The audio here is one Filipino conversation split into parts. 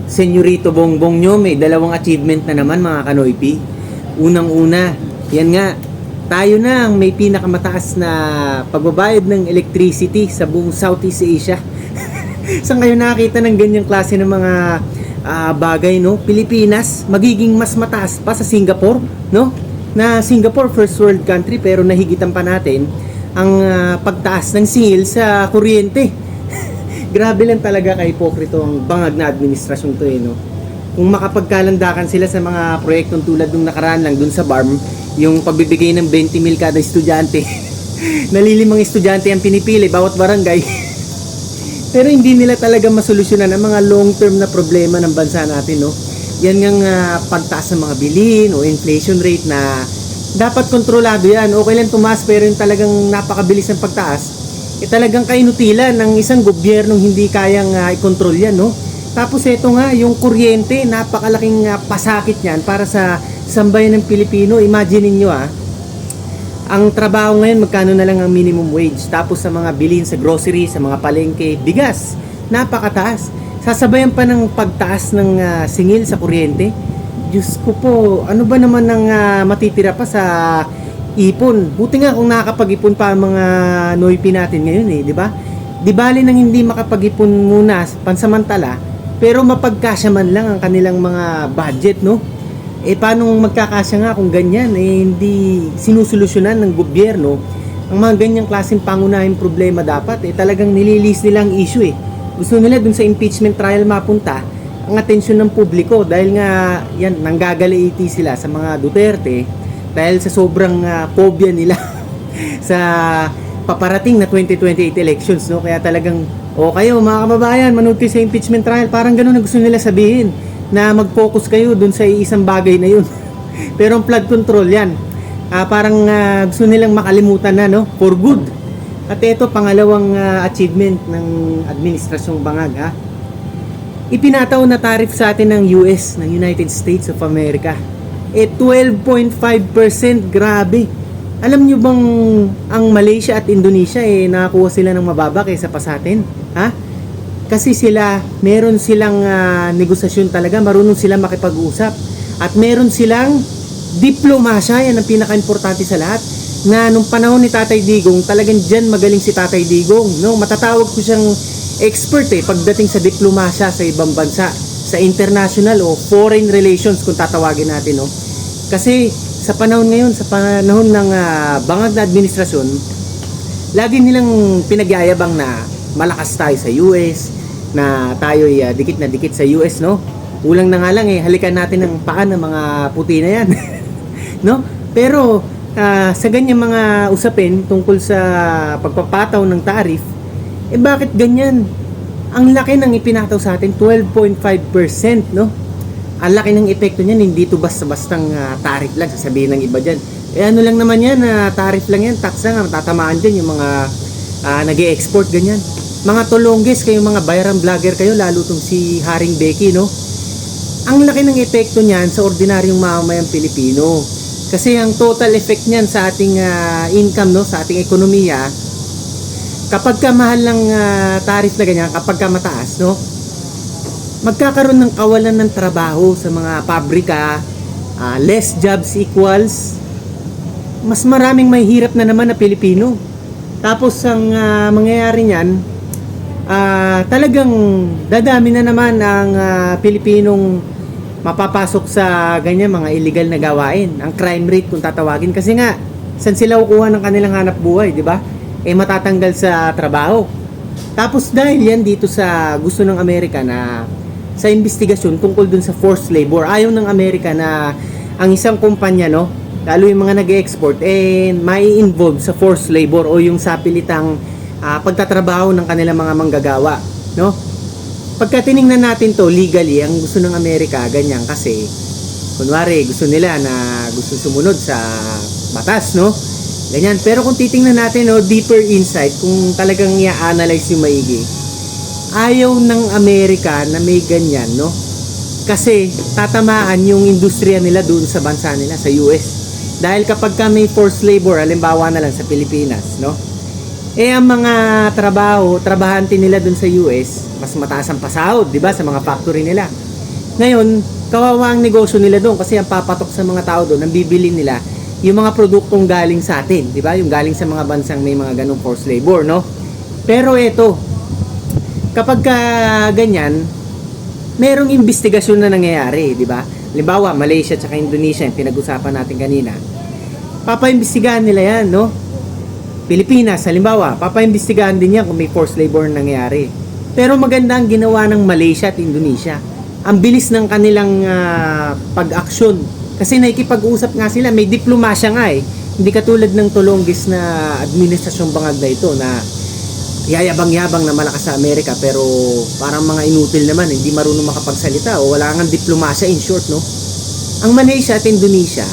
Senyorito Bongbong nyo, may dalawang achievement na naman mga kanoypi. Unang-una, yan nga, tayo na ang may pinakamataas na pagbabayad ng electricity sa buong Southeast Asia. Saan kayo nakakita ng ganyang klase ng mga bagay, no? Pilipinas, magiging mas mataas pa sa Singapore, no? Na Singapore, first world country, pero nahigitan pa natin ang pagtaas ng singil sa kuryente. Grabe lang talaga ka-hipokrito ang bangag na administrasyon to no? Kung makapagkalandakan sila sa mga proyektong tulad nung nakaraan lang dun sa BARM, yung pagbibigay ng 20 mil kada estudyante. Nalilimang estudyante ang pinipili bawat barangay. Pero hindi nila talaga masolusyonan ang mga long-term na problema ng bansa natin, no? Yan ngang pagtaas ng mga bilhin o inflation rate na dapat kontrolado yan. Okay lang tumaas pero yung talagang napakabilis ng pagtaas, talagang kainutilan ng isang gobyernong hindi kayang i-control yan, no? Tapos ito nga, yung kuryente, napakalaking pasakit niyan para sa sambayan ng Pilipino. Imagine niyo ang trabaho ngayon, magkano na lang ang minimum wage. Tapos sa mga bilhin sa grocery, sa mga palengke, bigas, napakataas. Sasabayan pa ng pagtaas ng singil sa kuryente. Diyos ko po, ano ba naman ang matitira pa sa ipon? Buti nga kung nakakapag-ipon pa ang mga Noypi natin ngayon di ba? Di bali nang hindi makapag-ipon muna pansamantala, pero mapagkasya man lang ang kanilang mga budget, no? Paano magkakasya nga kung ganyan? Hindi sinusolusyonan ng gobyerno ang mga ganyang klaseng pangunahing problema. Dapat talagang nililis nilang issue Gusto nila dun sa impeachment trial mapunta ang atensyon ng publiko dahil nga yan, nanggagalaiti sila sa mga Duterte dahil sa sobrang phobia nila sa paparating na 2028 elections, no? Kaya talagang, kayo mga kababayan, manood kayo sa impeachment trial, parang gano'n na gusto nila sabihin, na mag-focus kayo dun sa isang bagay na yun. Pero ang flood control yan, parang gusto nilang makalimutan na, no? For good. At ito, pangalawang achievement ng administrasyong Bangag, ipinataw na tariff sa atin ng US, ng United States of America. 12.5%, grabe. Alam nyo bang ang Malaysia at Indonesia nakakuha sila ng mababa kaysa pa sa atin? Kasi meron silang negosasyon talaga, marunong sila makipag-usap. At meron silang diplomasya, yan ang pinaka-importante sa lahat. Na nung panahon ni Tatay Digong, talagang dyan magaling si Tatay Digong. No? Matatawag ko siyang expert pagdating sa diplomasya sa ibang bansa, sa international o foreign relations kung tatawagin natin, no? Kasi sa panahon ngayon, sa panahon ng bangag na administrasyon, lagi nilang pinagyayabang na malakas tayo sa US, na tayo dikit na dikit sa US, no? Kulang na nga lang halikan natin ng paa ng mga puti na yan. No? Pero sa ganyan mga usapin tungkol sa pagpapataw ng tariff, bakit ganyan? Ang laki ng ipinataw sa atin, 12.5%, no? Ang laki ng epekto niyan, hindi to basta-bastang tariff lang, sasabihin ng iba dyan. Ano lang naman yan, tariff lang yan, tax lang, tatamaan dyan yung mga nag-e-export, ganyan. Mga tolongges, kayong mga bayaran vlogger kayo, lalo tong si Haring Becky, no? Ang laki ng epekto niyan sa ordinaryong mamamayang Pilipino. Kasi ang total effect niyan sa ating income, no, sa ating ekonomiya, kapag ka mahal ng tariff na ganyan, kapag ka mataas, no, magkakaroon ng kawalan ng trabaho sa mga pabrika, less jobs equals mas maraming may hirap na naman na Pilipino. Tapos ang mangyayari niyan, talagang dadami na naman ang Pilipinong mapapasok sa ganyan mga illegal na gawain, ang crime rate kung tatawagin. Kasi nga, saan sila kukuha ng kanilang hanap buhay, di ba? Matatanggal sa trabaho. Tapos dahil yan dito sa gusto ng Amerika na sa investigasyon tungkol dun sa forced labor, ayaw ng Amerika na ang isang kumpanya, no, lalo yung mga nag-e-export, may involve sa forced labor o yung sapilitang pagtatrabaho ng kanilang mga manggagawa, no? Pagka tiningnan natin to legally, ang gusto ng Amerika ganyan kasi kunwari gusto nila na gusto sumunod sa batas, no? Ganyan. Pero kung titingnan natin, no, deeper insight, kung talagang i-analyze yung maigi, ayaw ng Amerika na may ganyan, no? Kasi tatamaan yung industriya nila doon sa bansa nila, sa US. Dahil kapag ka may forced labor, halimbawa na lang sa Pilipinas, no? Ang mga trabahante nila doon sa US, mas mataas ang pasahod, di ba, sa mga factory nila. Ngayon, kawawa ang negosyo nila doon kasi ang papatok sa mga tao doon, ang bibili nila, yung mga produktong galing sa atin, di ba? Yung galing sa mga bansang may mga ganong forced labor, no? Pero ito, kapag ka ganyan, merong investigasyon na nangyayari, di ba? Halimbawa, Malaysia at Indonesia, yung pinag-usapan natin kanina. Papaimbestigahan nila yan, no? Pilipinas, halimbawa, papaimbestigahan din yan kung may forced labor na nangyayari. Pero maganda ang ginawa ng Malaysia at Indonesia. Ang bilis ng kanilang pag-aksyon. Kasi nakikipag-usap nga sila, may diplomasya nga eh. Hindi katulad ng tulonggis na administrasyong bangag na ito na yayabang-yabang na malakas sa Amerika pero parang mga inutil naman, hindi marunong makapagsalita o wala nga diplomasya in short, no? Ang Malaysia at Indonesia,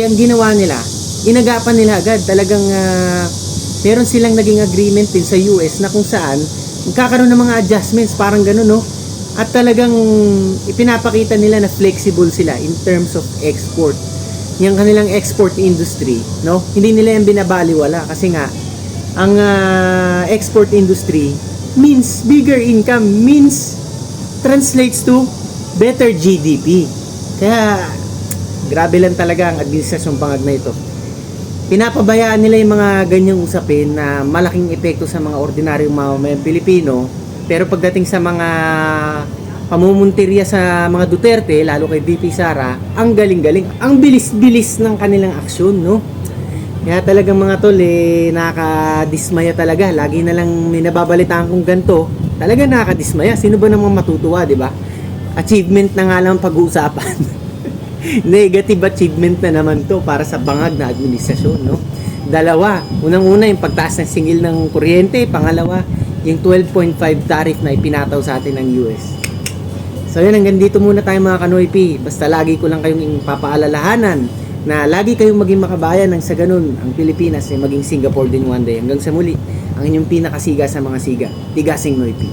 ang ginawa nila, inagapan nila agad. Talagang meron silang naging agreement din sa US na kung saan magkakaroon ng mga adjustments, parang gano'n, no? At talagang ipinapakita nila na flexible sila in terms of export. Yung kanilang export industry, no? Hindi nila yan binabaliwala kasi nga ang export industry means bigger income, means translates to better GDP. Kaya grabe lang talaga ang administrasyong bangag na ito. Pinapabayaan nila yung mga ganyang usapin na malaking epekto sa mga ordinaryong mamamayang Pilipino. Pero pagdating sa mga pamumuntiriya sa mga Duterte, lalo kay VP Sara, ang galing-galing. Ang bilis-bilis ng kanilang aksyon, no? Kaya talagang mga tol, nakakadismaya talaga. Lagi na lang may nababalitaan kong ganito. Talaga nakakadismaya. Sino ba namang matutuwa, di ba? Achievement na nga lang pag-uusapan. Negative achievement na naman to para sa bangag na administrasyon, no? Dalawa. Unang-una, yung pagtaas ng singil ng kuryente. Pangalawa, yung 12.5 tariff na ipinataw sa atin ng US. So yun, hanggang dito muna tayo mga Kanoypi. Basta lagi ko lang kayong papaalalahanan na lagi kayong maging makabayan ng sa ganun ang Pilipinas ay maging Singapore din one day. Hanggang sa muli, ang inyong pinakasiga sa mga siga, Tigasing Noypi.